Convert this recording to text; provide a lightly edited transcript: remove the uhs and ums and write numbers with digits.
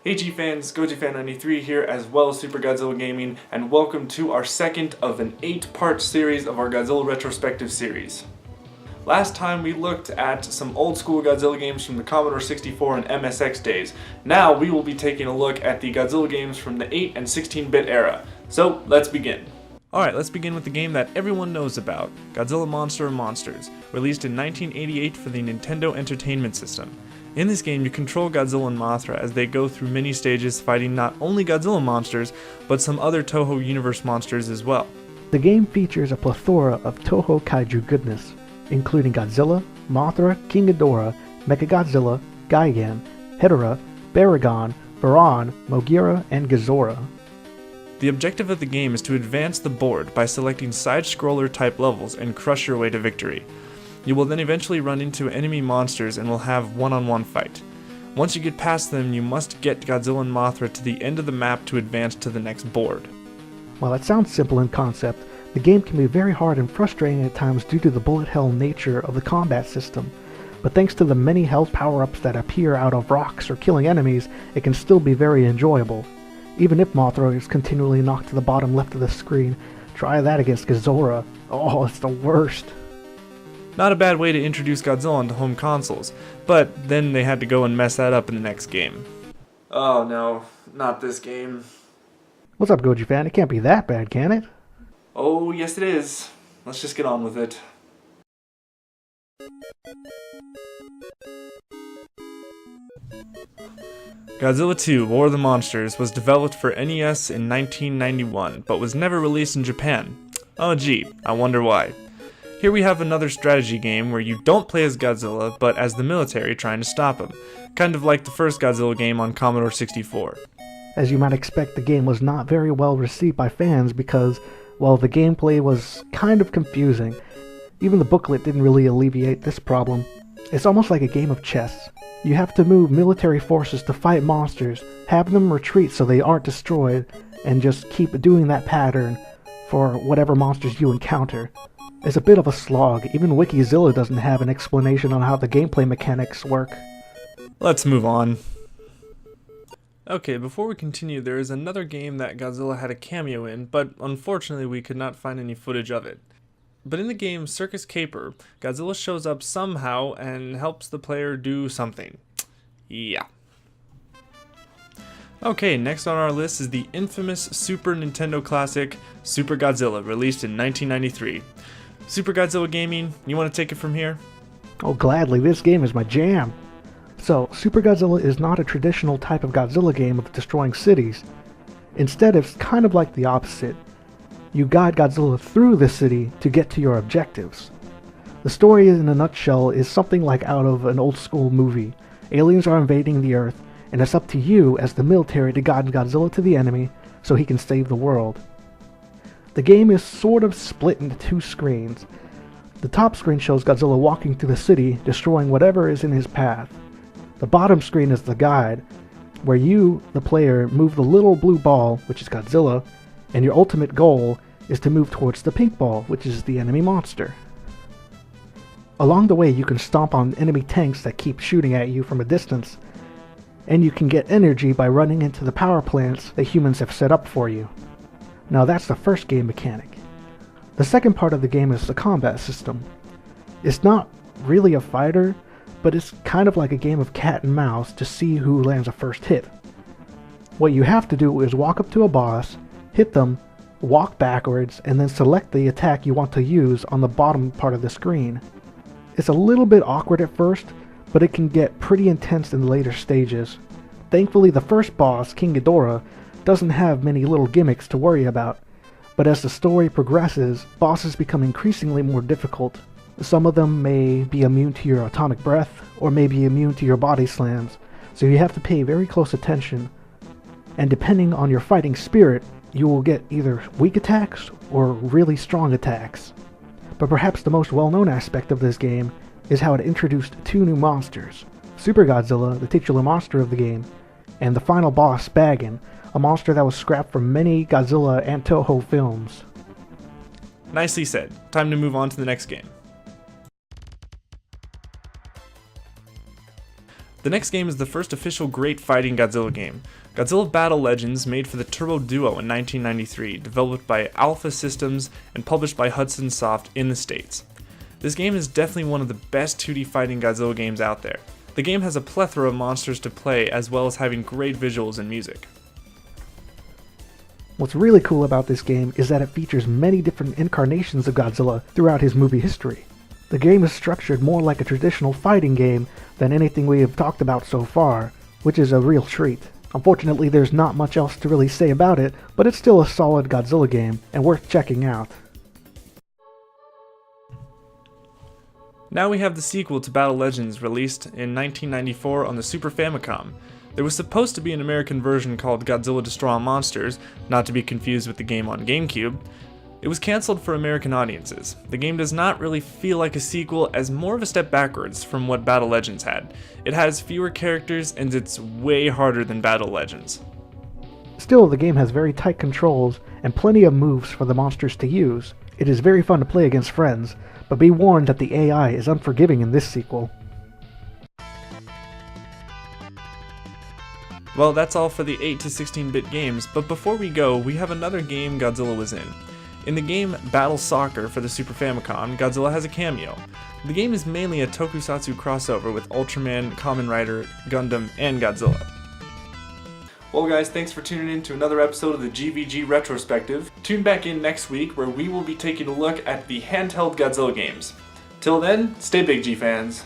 Hey G-Fans, GoGFan93 here as well as Super Godzilla Gaming, and welcome to our second of an 8-part series of our Godzilla Retrospective series. Last time we looked at some old school Godzilla games from the Commodore 64 and MSX days. Now we will be taking a look at the Godzilla games from the 8 and 16-bit era. So let's begin. Alright, let's begin with the game that everyone knows about, Godzilla Monster of Monsters, released in 1988 for the Nintendo Entertainment System. In this game, you control Godzilla and Mothra as they go through many stages fighting not only Godzilla monsters, but some other Toho Universe monsters as well. The game features a plethora of Toho Kaiju goodness, including Godzilla, Mothra, King Ghidorah, Mechagodzilla, Gigan, Hedorah, Baragon, Varan, Mogira, and Gazora. The objective of the game is to advance the board by selecting side-scroller type levels and crush your way to victory. You will then eventually run into enemy monsters and will have one-on-one fight. Once you get past them, you must get Godzilla and Mothra to the end of the map to advance to the next board. While it sounds simple in concept, the game can be very hard and frustrating at times due to the bullet hell nature of the combat system. But thanks to the many health power-ups that appear out of rocks or killing enemies, it can still be very enjoyable. Even if Mothra is continually knocked to the bottom left of the screen, try that against Gazora. Oh, it's the worst. Not a bad way to introduce Godzilla onto home consoles, but then they had to go and mess that up in the next game. Oh no, not this game. What's up, Goji fan? It can't be that bad, can it? Oh yes it is. Let's just get on with it. Godzilla 2 War of the Monsters was developed for NES in 1991, but was never released in Japan. Oh gee, I wonder why. Here we have another strategy game where you don't play as Godzilla, but as the military trying to stop him. Kind of like the first Godzilla game on Commodore 64. As you might expect, the game was not very well received by fans because, well, the gameplay was kind of confusing. Even the booklet didn't really alleviate this problem. It's almost like a game of chess. You have to move military forces to fight monsters, have them retreat so they aren't destroyed, and just keep doing that pattern for whatever monsters you encounter. It's a bit of a slog. Even Wikizilla doesn't have an explanation on how the gameplay mechanics work. Let's move on. Okay, before we continue, there is another game that Godzilla had a cameo in, but unfortunately we could not find any footage of it. But in the game Circus Caper, Godzilla shows up somehow and helps the player do something. Yeah. Okay, next on our list is the infamous Super Nintendo classic, Super Godzilla, released in 1993. Super Godzilla Gaming, you want to take it from here? Oh, gladly, this game is my jam! So, Super Godzilla is not a traditional type of Godzilla game of destroying cities. Instead, it's kind of like the opposite. You guide Godzilla through the city to get to your objectives. The story in a nutshell is something like out of an old school movie. Aliens are invading the Earth, and it's up to you as the military to guide Godzilla to the enemy so he can save the world. The game is sort of split into two screens. The top screen shows Godzilla walking through the city, destroying whatever is in his path. The bottom screen is the guide, where you, the player, move the little blue ball, which is Godzilla, and your ultimate goal is to move towards the pink ball, which is the enemy monster. Along the way, you can stomp on enemy tanks that keep shooting at you from a distance, and you can get energy by running into the power plants that humans have set up for you. Now that's the first game mechanic. The second part of the game is the combat system. It's not really a fighter, but it's kind of like a game of cat and mouse to see who lands a first hit. What you have to do is walk up to a boss, hit them, walk backwards, and then select the attack you want to use on the bottom part of the screen. It's a little bit awkward at first, but it can get pretty intense in the later stages. Thankfully, the first boss, King Ghidorah, doesn't have many little gimmicks to worry about, but as the story progresses, bosses become increasingly more difficult. Some of them may be immune to your atomic breath, or may be immune to your body slams, so you have to pay very close attention. And depending on your fighting spirit, you will get either weak attacks or really strong attacks. But perhaps the most well-known aspect of this game is how it introduced two new monsters, Super Godzilla, the titular monster of the game, and the final boss, Bagan, a monster that was scrapped from many Godzilla and Toho films. Nicely said. Time to move on to the next game. The next game is the first official great fighting Godzilla game, Godzilla Battle Legends, made for the Turbo Duo in 1993, developed by Alpha Systems and published by Hudson Soft in the States. This game is definitely one of the best 2D fighting Godzilla games out there. The game has a plethora of monsters to play, as well as having great visuals and music. What's really cool about this game is that it features many different incarnations of Godzilla throughout his movie history. The game is structured more like a traditional fighting game than anything we have talked about so far, which is a real treat. Unfortunately, there's not much else to really say about it, but it's still a solid Godzilla game and worth checking out. Now we have the sequel to Battle Legends, released in 1994 on the Super Famicom. There was supposed to be an American version called Godzilla Destroy All Monsters, not to be confused with the game on GameCube. It was cancelled for American audiences. The game does not really feel like a sequel, as more of a step backwards from what Battle Legends had. It has fewer characters and it's way harder than Battle Legends. Still, the game has very tight controls and plenty of moves for the monsters to use. It is very fun to play against friends, but be warned that the AI is unforgiving in this sequel. Well, that's all for the 8 to 16-bit games, but before we go, we have another game Godzilla was in. In the game Battle Soccer for the Super Famicom, Godzilla has a cameo. The game is mainly a tokusatsu crossover with Ultraman, Kamen Rider, Gundam, and Godzilla. Well guys, thanks for tuning in to another episode of the GVG Retrospective. Tune back in next week where we will be taking a look at the handheld Godzilla games. Till then, stay big, G fans.